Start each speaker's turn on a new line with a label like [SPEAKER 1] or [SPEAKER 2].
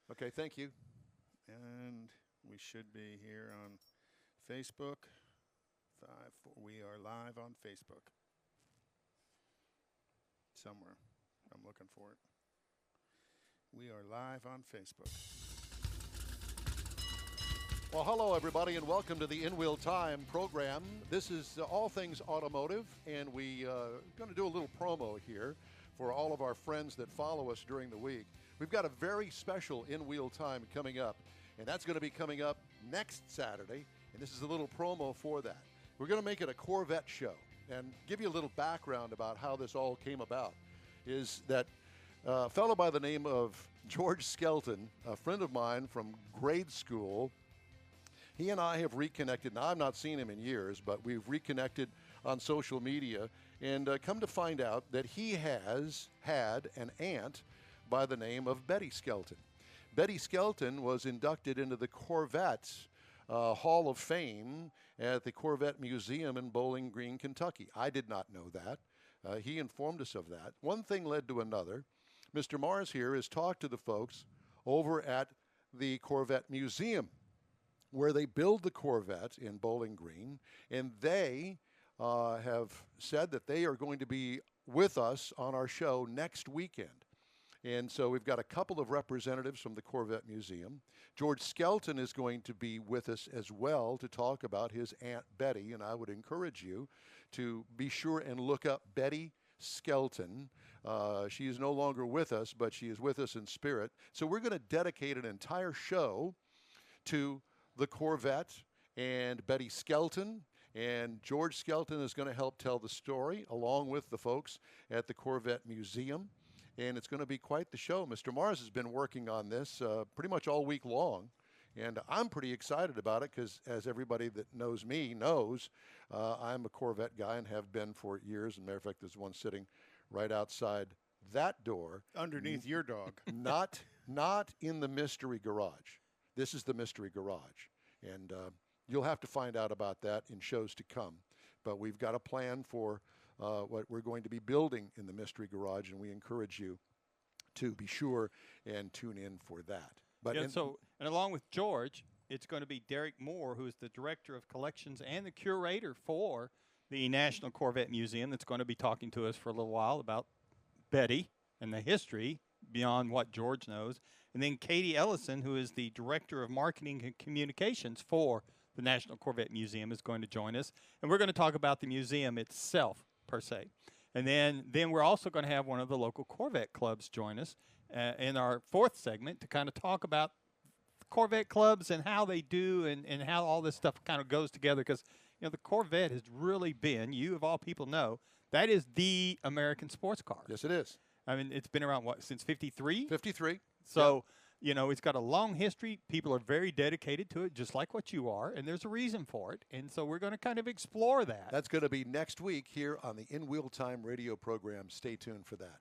[SPEAKER 1] Okay, thank you. And we should be here on Facebook. We are live on Facebook. Somewhere. I'm looking for it. We are live on Facebook. Well, hello, everybody, and welcome to the In Wheel Time program. This is all things automotive, and we going to do a little promo here for all of our friends that follow us during the week. We've got a very special In Wheel Time coming up, and that's going to be coming up next Saturday, and this is a little promo for that. We're going to make it a Corvette show and give you a little background about how this all came about. Is that a fellow by the name of George Skelton, a friend of mine from grade school. He and I have reconnected. Now, I've not seen him in years, but we've reconnected on social media and come to find out that he has had an aunt by the name of Betty Skelton. Betty Skelton was inducted into the Corvette Hall of Fame at the Corvette Museum in Bowling Green, Kentucky. I did not know that. He informed us of that. One thing led to another. Mr. Mars here has talked to the folks over at the Corvette Museum, where they build the Corvette in Bowling Green, and they have said that they are going to be with us on our show next weekend. And so we've got a couple of representatives from the Corvette Museum. George Skelton is going to be with us as well to talk about his Aunt Betty, and I would encourage you to be sure and look up Betty Skelton. She is no longer with us, but she is with us in spirit. So we're going to dedicate an entire show to the Corvette and Betty Skelton, and George Skelton is going to help tell the story along with the folks at the Corvette Museum, and it's going to be quite the show. Mr. Mars has been working on this pretty much all week long, and I'm pretty excited about it because, as everybody that knows me knows, I'm a Corvette guy and have been for years. As a matter of fact, there's one sitting right outside that door.
[SPEAKER 2] Underneath your dog.
[SPEAKER 1] Not in the mystery garage. This is the mystery garage, and you'll have to find out about that in shows to come. But we've got a plan for what we're going to be building in the mystery garage, and we encourage you to be sure and tune in for that. But
[SPEAKER 3] Yeah, and along with George, it's going to be Derek Moore, who is the Director of Collections and the Curator for the National Corvette Museum, that's going to be talking to us for a little while about Betty and the history beyond what George knows. And then Katie Ellison, who is the Director of Marketing and Communications for the National Corvette Museum, is going to join us. And we're going to talk about the museum itself, per se. And then we're also going to have one of the local Corvette clubs join us in our fourth segment to kind of talk about Corvette clubs and how they do and how all this stuff kind of goes together. Because, you know, the Corvette has really been, you of all people know, that is the American sports car.
[SPEAKER 1] yes, it is.
[SPEAKER 3] I mean, it's been around, what, since 53?
[SPEAKER 1] 53.
[SPEAKER 3] So, you know, it's got a long history. People are very dedicated to it, just like what you are, and there's a reason for it. And so we're going to kind of explore that.
[SPEAKER 1] That's going to be next week here on the In Wheel Time radio program. Stay tuned for that.